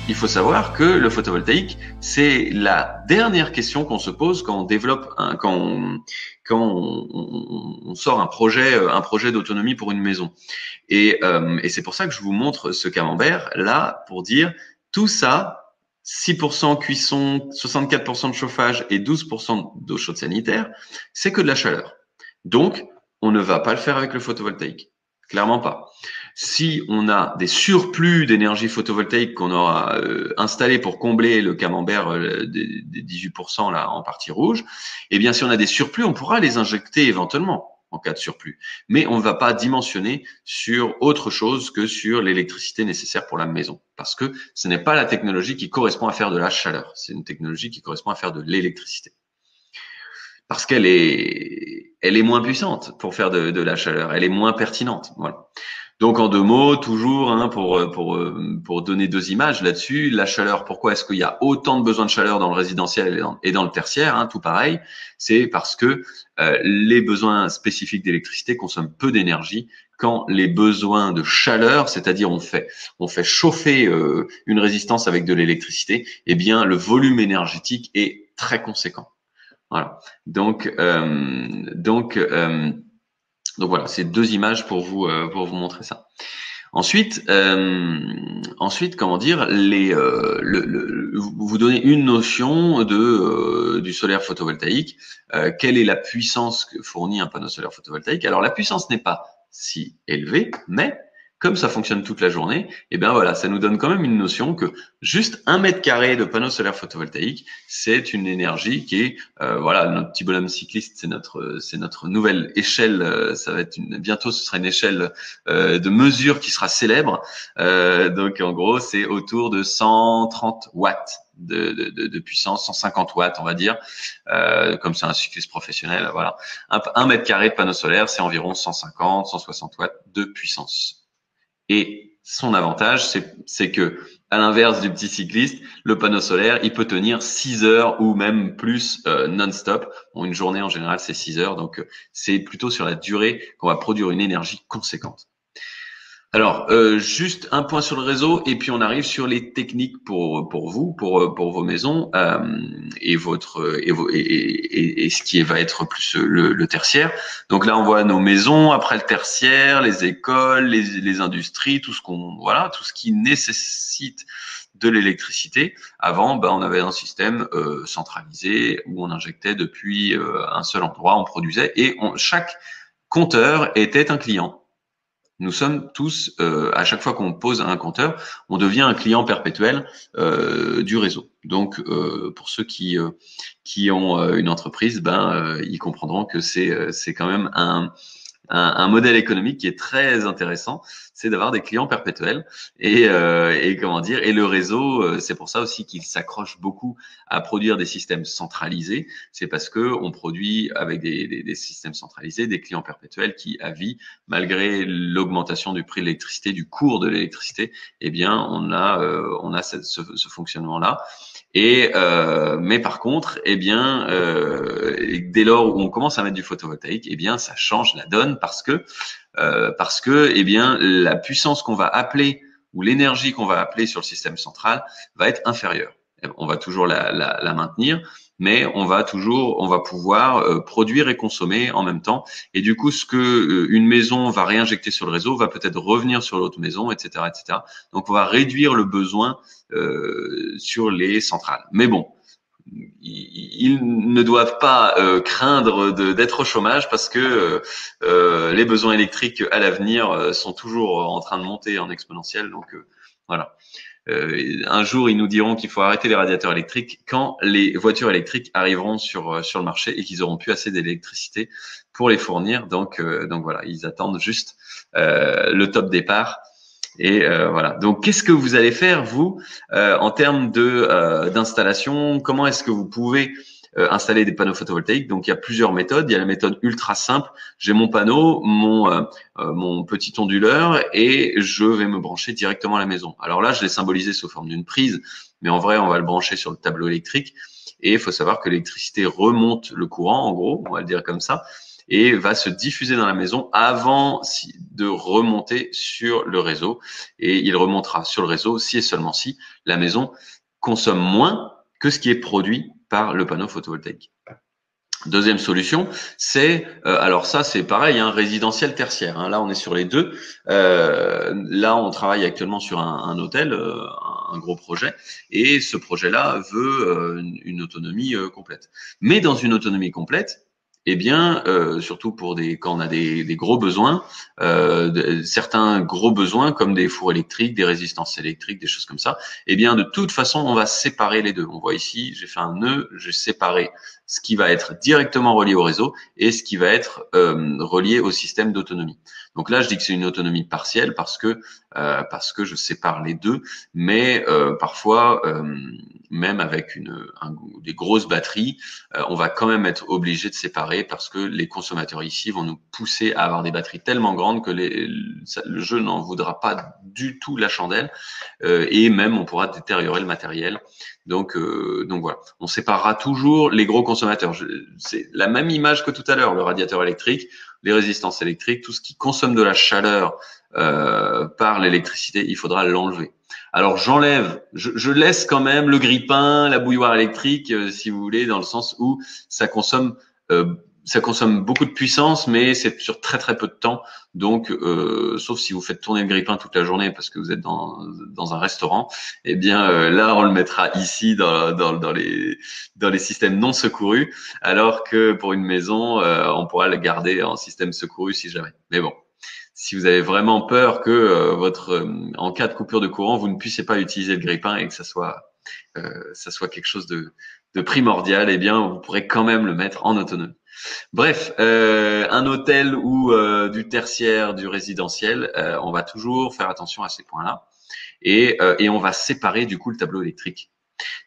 il faut savoir que le photovoltaïque, c'est la dernière question qu'on se pose quand on développe, quand on sort un projet d'autonomie pour une maison. Et c'est pour ça que je vous montre ce camembert là pour dire tout ça, 6% cuisson, 64% de chauffage et 12% d'eau chaude sanitaire, c'est que de la chaleur. Donc, on ne va pas le faire avec le photovoltaïque. Clairement pas. Si on a des surplus d'énergie photovoltaïque qu'on aura installé pour combler le camembert des 18% là en partie rouge, eh bien si on a des surplus, on pourra les injecter éventuellement en cas de surplus. Mais on ne va pas dimensionner sur autre chose que sur l'électricité nécessaire pour la maison. Parce que ce n'est pas la technologie qui correspond à faire de la chaleur. C'est une technologie qui correspond à faire de l'électricité. Parce qu'elle est moins puissante pour faire de la chaleur. Elle est moins pertinente. Voilà. Donc en deux mots, toujours pour donner deux images là-dessus, la chaleur. Pourquoi est-ce qu'il y a autant de besoins de chaleur dans le résidentiel et dans le tertiaire, hein, tout pareil. C'est parce que les besoins spécifiques d'électricité consomment peu d'énergie, quand les besoins de chaleur, c'est-à-dire on fait chauffer une résistance avec de l'électricité, eh bien le volume énergétique est très conséquent. Voilà. Donc voilà, c'est deux images pour vous montrer ça. Ensuite, comment dire, vous donnez une notion du solaire photovoltaïque. Quelle est la puissance que fournit un panneau solaire photovoltaïque? Alors la puissance n'est pas si élevée, mais comme ça fonctionne toute la journée, et bien voilà, ça nous donne quand même une notion que juste 1 mètre carré de panneau solaire photovoltaïque, c'est une énergie qui est, voilà, notre petit bonhomme cycliste, c'est notre nouvelle échelle. Ça va être bientôt, ce sera une échelle de mesure qui sera célèbre. Donc en gros, c'est autour de 130 watts de puissance, 150 watts, on va dire, comme c'est un cycliste professionnel. Voilà, 1 mètre carré de panneau solaire, c'est environ 150, 160 watts de puissance. Et son avantage, c'est que, à l'inverse du petit cycliste, le panneau solaire, il peut tenir 6 heures ou même plus non-stop. Bon, une journée en général, c'est 6 heures, donc c'est plutôt sur la durée qu'on va produire une énergie conséquente. Alors, juste un point sur le réseau, et puis on arrive sur les techniques pour vous, pour vos maisons et ce qui va être plus le tertiaire. Donc là, on voit nos maisons, après le tertiaire, les écoles, les industries, tout ce qui nécessite de l'électricité. Avant, on avait un système centralisé où on injectait depuis un seul endroit, on produisait, et chaque compteur était un client. Nous sommes tous, à chaque fois qu'on pose un compteur, on devient un client perpétuel du réseau. Donc, pour ceux qui ont une entreprise, ils comprendront que c'est quand même un modèle économique qui est très intéressant, c'est d'avoir des clients perpétuels et comment dire, et le réseau, c'est pour ça aussi qu'il s'accroche beaucoup à produire des systèmes centralisés. C'est parce que on produit avec des systèmes centralisés des clients perpétuels qui, à vie, malgré l'augmentation du prix de l'électricité, du cours de l'électricité, eh bien on a ce fonctionnement-là. Et mais par contre, eh bien, dès lors où on commence à mettre du photovoltaïque, eh bien, ça change la donne parce que eh bien, la puissance qu'on va appeler ou l'énergie qu'on va appeler sur le système central va être inférieure. On va toujours la maintenir, mais on va pouvoir produire et consommer en même temps. Et du coup, ce que une maison va réinjecter sur le réseau va peut-être revenir sur l'autre maison, etc., etc. Donc, on va réduire le besoin sur les centrales. Mais bon, ils ne doivent pas craindre d'être au chômage parce que les besoins électriques à l'avenir sont toujours en train de monter en exponentiel. Donc voilà. Un jour, ils nous diront qu'il faut arrêter les radiateurs électriques quand les voitures électriques arriveront sur le marché et qu'ils auront plus assez d'électricité pour les fournir. Donc voilà, ils attendent juste le top départ. Et voilà. Donc, qu'est-ce que vous allez faire vous en termes d'installation? Comment est-ce que vous pouvez installer des panneaux photovoltaïques? Donc, il y a plusieurs méthodes. Il y a la méthode ultra simple. J'ai mon panneau, mon petit onduleur, et je vais me brancher directement à la maison. Alors là, je l'ai symbolisé sous forme d'une prise, mais en vrai, on va le brancher sur le tableau électrique. Et il faut savoir que l'électricité remonte le courant, en gros, on va le dire comme ça. et va se diffuser dans la maison avant de remonter sur le réseau. Et il remontera sur le réseau si et seulement si la maison consomme moins que ce qui est produit par le panneau photovoltaïque. Deuxième solution, c'est alors ça c'est pareil, hein, résidentiel tertiaire. Hein, là on est sur les deux. Là on travaille actuellement sur un hôtel, un gros projet, et ce projet-là veut une autonomie complète. Mais dans une autonomie complète, eh bien, surtout pour quand on a des gros besoins, certains gros besoins comme des fours électriques, des résistances électriques, des choses comme ça, eh bien, de toute façon, on va séparer les deux. On voit ici, j'ai fait un nœud, j'ai séparé ce qui va être directement relié au réseau et ce qui va être relié au système d'autonomie. Donc là, je dis que c'est une autonomie partielle parce que je sépare les deux, mais parfois, même avec des grosses batteries, on va quand même être obligé de séparer parce que les consommateurs ici vont nous pousser à avoir des batteries tellement grandes que le jeu n'en voudra pas du tout la chandelle et même on pourra détériorer le matériel. Donc voilà, on séparera toujours les gros consommateurs. C'est la même image que tout à l'heure, le radiateur électrique, les résistances électriques, tout ce qui consomme de la chaleur par l'électricité, il faudra l'enlever. Alors je laisse quand même le grille-pain, la bouilloire électrique, si vous voulez, dans le sens où ça consomme beaucoup de puissance, mais c'est sur très très peu de temps. Donc, sauf si vous faites tourner le grille-pain toute la journée parce que vous êtes dans un restaurant, eh bien là on le mettra ici dans les systèmes non secourus, alors que pour une maison, on pourra le garder en système secouru si jamais. Mais bon. Si vous avez vraiment peur que en cas de coupure de courant, vous ne puissiez pas utiliser le grille-pain et que ça soit quelque chose de primordial, eh bien, vous pourrez quand même le mettre en autonomie. Bref, un hôtel ou du tertiaire, du résidentiel, on va toujours faire attention à ces points-là et on va séparer du coup le tableau électrique.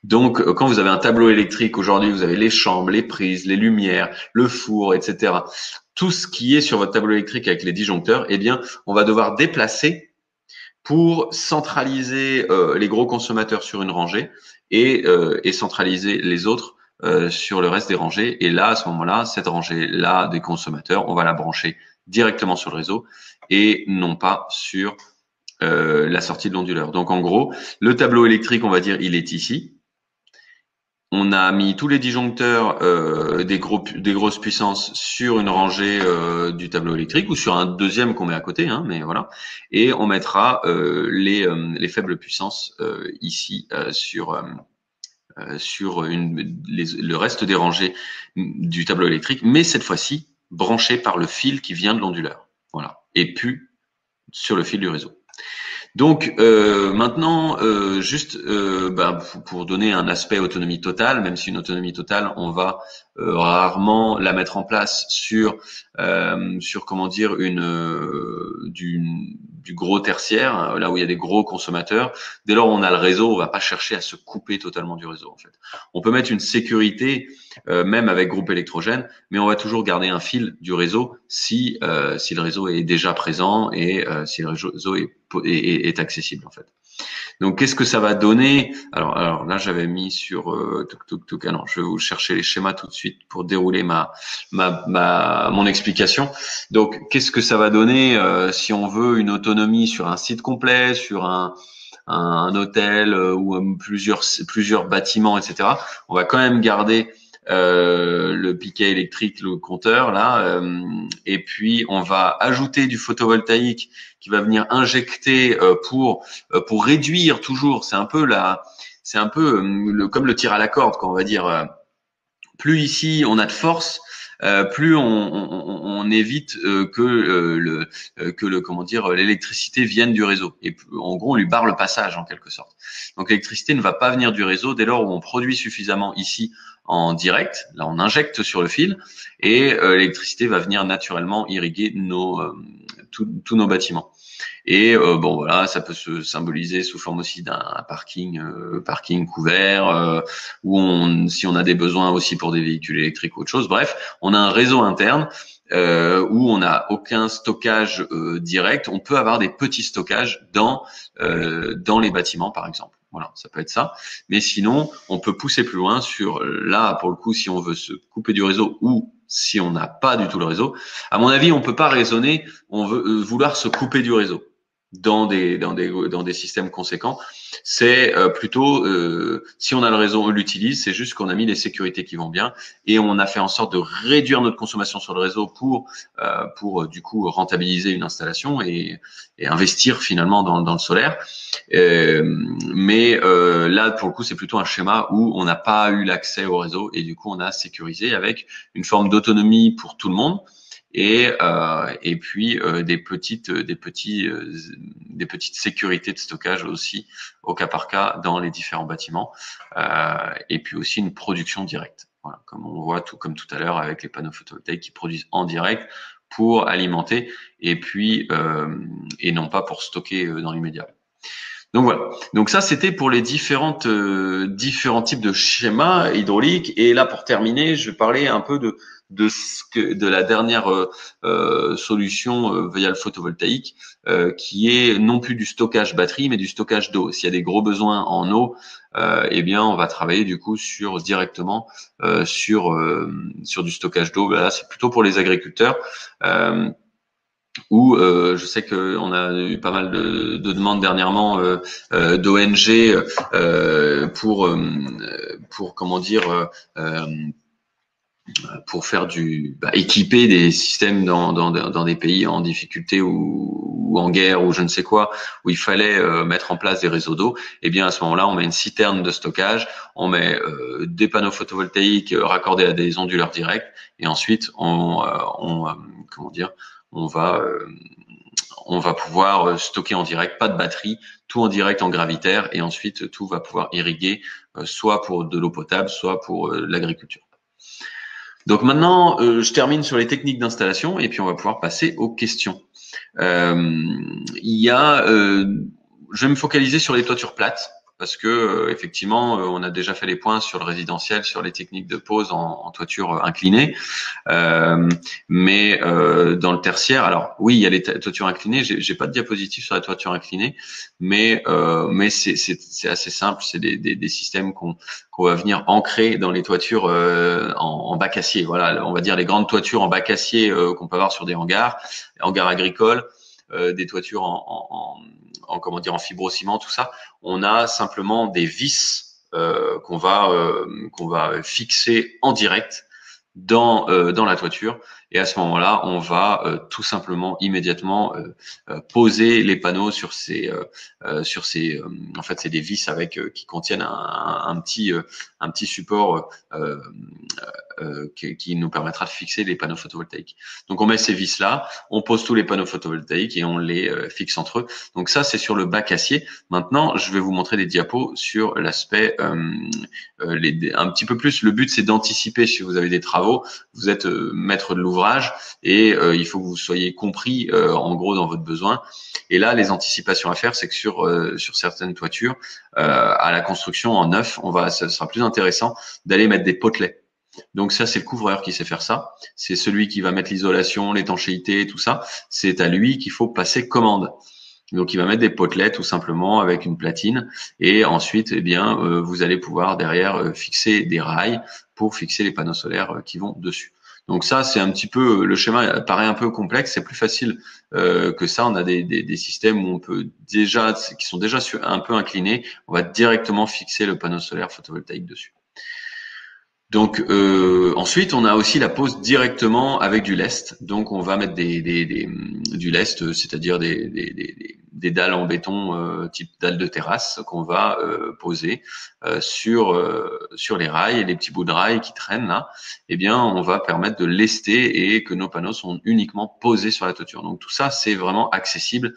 Donc, quand vous avez un tableau électrique, aujourd'hui, vous avez les chambres, les prises, les lumières, le four, etc. Tout ce qui est sur votre tableau électrique avec les disjoncteurs, eh bien, on va devoir déplacer pour centraliser les gros consommateurs sur une rangée et centraliser les autres sur le reste des rangées. Et là, à ce moment-là, cette rangée-là des consommateurs, on va la brancher directement sur le réseau et non pas sur la sortie de l'onduleur. Donc, en gros, le tableau électrique, on va dire, il est ici. On a mis tous les disjoncteurs des grosses puissances sur une rangée du tableau électrique ou sur un deuxième qu'on met à côté, hein, mais voilà. Et on mettra les faibles puissances ici sur le reste des rangées du tableau électrique, mais cette fois-ci branché par le fil qui vient de l'onduleur. Voilà. Et puis sur le fil du réseau. Donc maintenant, juste pour donner un aspect autonomie totale, même si une autonomie totale, on va rarement la mettre en place sur comment dire du gros tertiaire, là où il y a des gros consommateurs. Dès lors où on a le réseau, on va pas chercher à se couper totalement du réseau en fait. On peut mettre une sécurité même avec groupe électrogène, mais on va toujours garder un fil du réseau si le réseau est déjà présent et si le réseau est accessible en fait. Donc qu'est-ce que ça va donner? Alors là j'avais mis sur alors je vais vous chercher les schémas tout de suite pour dérouler mon explication. Donc qu'est-ce que ça va donner si on veut une autonomie sur un site complet, sur un hôtel ou plusieurs bâtiments, etc. On va quand même garder le piquet électrique, le compteur là, et puis on va ajouter du photovoltaïque qui va venir injecter pour réduire toujours. C'est un peu comme le tir à la corde, quand on va dire. Plus ici on a de force, plus on évite que comment dire l'électricité vienne du réseau. Et en gros, on lui barre le passage en quelque sorte. Donc l'électricité ne va pas venir du réseau dès lors où on produit suffisamment ici en direct. Là, on injecte sur le fil et l'électricité va venir naturellement irriguer tous nos bâtiments. Et bon voilà, ça peut se symboliser sous forme aussi d'un parking couvert, si on a des besoins aussi pour des véhicules électriques ou autre chose. Bref, on a un réseau interne où on n'a aucun stockage direct. On peut avoir des petits stockages dans les bâtiments, par exemple. Voilà, ça peut être ça. Mais sinon, on peut pousser plus loin sur là, pour le coup, si on veut se couper du réseau ou si on n'a pas du tout le réseau. À mon avis, on peut pas raisonner, on veut vouloir se couper du réseau dans des systèmes conséquents. C'est plutôt si on a le réseau, on l'utilise. C'est juste qu'on a mis les sécurités qui vont bien et on a fait en sorte de réduire notre consommation sur le réseau pour du coup rentabiliser une installation et investir finalement dans le solaire. Mais là, pour le coup, c'est plutôt un schéma où on n'a pas eu l'accès au réseau et du coup, on a sécurisé avec une forme d'autonomie pour tout le monde et puis des petites sécurités de stockage aussi au cas par cas dans les différents bâtiments et puis aussi une production directe. Voilà, comme on voit comme tout à l'heure avec les panneaux photovoltaïques qui produisent en direct pour alimenter et puis et non pas pour stocker dans l'immédiat. Donc voilà. Donc ça, c'était pour les différents types de schémas hydrauliques. Et là, pour terminer, je vais parler un peu de la dernière solution via le photovoltaïque, qui est non plus du stockage batterie, mais du stockage d'eau. S'il y a des gros besoins en eau, eh bien, on va travailler du coup directement sur du stockage d'eau. Là, c'est plutôt pour les agriculteurs. Où je sais qu'on a eu pas mal de demandes dernièrement d'ONG pour comment dire pour faire équiper des systèmes dans des pays en difficulté ou en guerre ou je ne sais quoi, où il fallait mettre en place des réseaux d'eau. Et bien à ce moment-là, on met une citerne de stockage, on met des panneaux photovoltaïques raccordés à des onduleurs directs, et ensuite comment dire, on va pouvoir stocker en direct, pas de batterie, tout en direct en gravitaire, et ensuite tout va pouvoir irriguer soit pour de l'eau potable, soit pour l'agriculture. Donc maintenant, je termine sur les techniques d'installation et puis on va pouvoir passer aux questions. Je vais me focaliser sur les toitures plates parce que effectivement, on a déjà fait les points sur le résidentiel, sur les techniques de pose en toiture inclinée. Mais dans le tertiaire, alors oui, il y a les toitures inclinées. J'ai pas de diapositive sur la toiture inclinée, mais c'est assez simple. C'est des systèmes qu'on va venir ancrer dans les toitures en bac acier. Voilà, on va dire les grandes toitures en bac acier qu'on peut avoir sur des hangars agricoles, des toitures en fibrociment, tout ça. On a simplement des vis qu'on va fixer en direct dans la toiture, et à ce moment-là on va tout simplement immédiatement poser les panneaux sur ces en fait c'est des vis avec qui contiennent un petit support qui nous permettra de fixer les panneaux photovoltaïques. Donc on met ces vis là, on pose tous les panneaux photovoltaïques et on les fixe entre eux. Donc ça c'est sur le bac acier. Maintenant je vais vous montrer des diapos sur l'aspect un petit peu plus. Le but c'est d'anticiper si vous avez des travaux, vous êtes maître de l'ouvrage et il faut que vous soyez compris en gros dans votre besoin. Et là les anticipations à faire, c'est que sur certaines toitures à la construction en neuf, ça sera plus intéressant d'aller mettre des potelets. Donc ça, c'est le couvreur qui sait faire ça. C'est celui qui va mettre l'isolation, l'étanchéité, tout ça. C'est à lui qu'il faut passer commande. Donc il va mettre des potelets tout simplement avec une platine, et ensuite, eh bien, vous allez pouvoir derrière fixer des rails pour fixer les panneaux solaires qui vont dessus. Donc ça, c'est un petit peu, le schéma paraît un peu complexe, c'est plus facile que ça. On a des systèmes où on peut déjà, qui sont déjà un peu inclinés, on va directement fixer le panneau solaire photovoltaïque dessus. Donc ensuite, on a aussi la pose directement avec du lest. Donc on va mettre du lest, c'est-à-dire des dalles en béton type dalles de terrasse qu'on va poser sur les rails, et les petits bouts de rails qui traînent là. Eh bien, on va permettre de lester et que nos panneaux sont uniquement posés sur la toiture. Donc tout ça, c'est vraiment accessible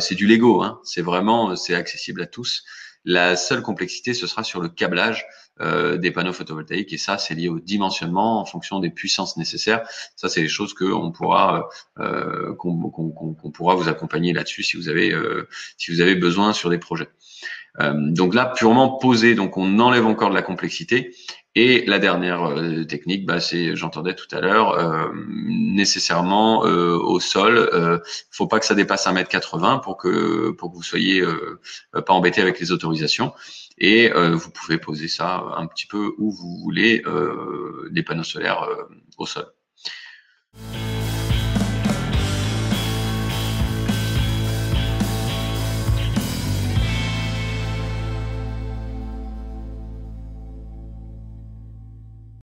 c'est du Lego, hein. C'est accessible à tous. La seule complexité, ce sera sur le câblage des panneaux photovoltaïques, et ça c'est lié au dimensionnement en fonction des puissances nécessaires. Ça c'est les choses qu'on pourra qu'on pourra vous accompagner là-dessus si vous avez besoin sur des projets. Donc là, purement posé, donc on enlève encore de la complexité. Et la dernière technique, c'est, j'entendais tout à l'heure, nécessairement au sol, faut pas que ça dépasse 1,80 m pour que vous soyez pas embêté avec les autorisations. Et vous pouvez poser ça un petit peu où vous voulez, des panneaux solaires au sol.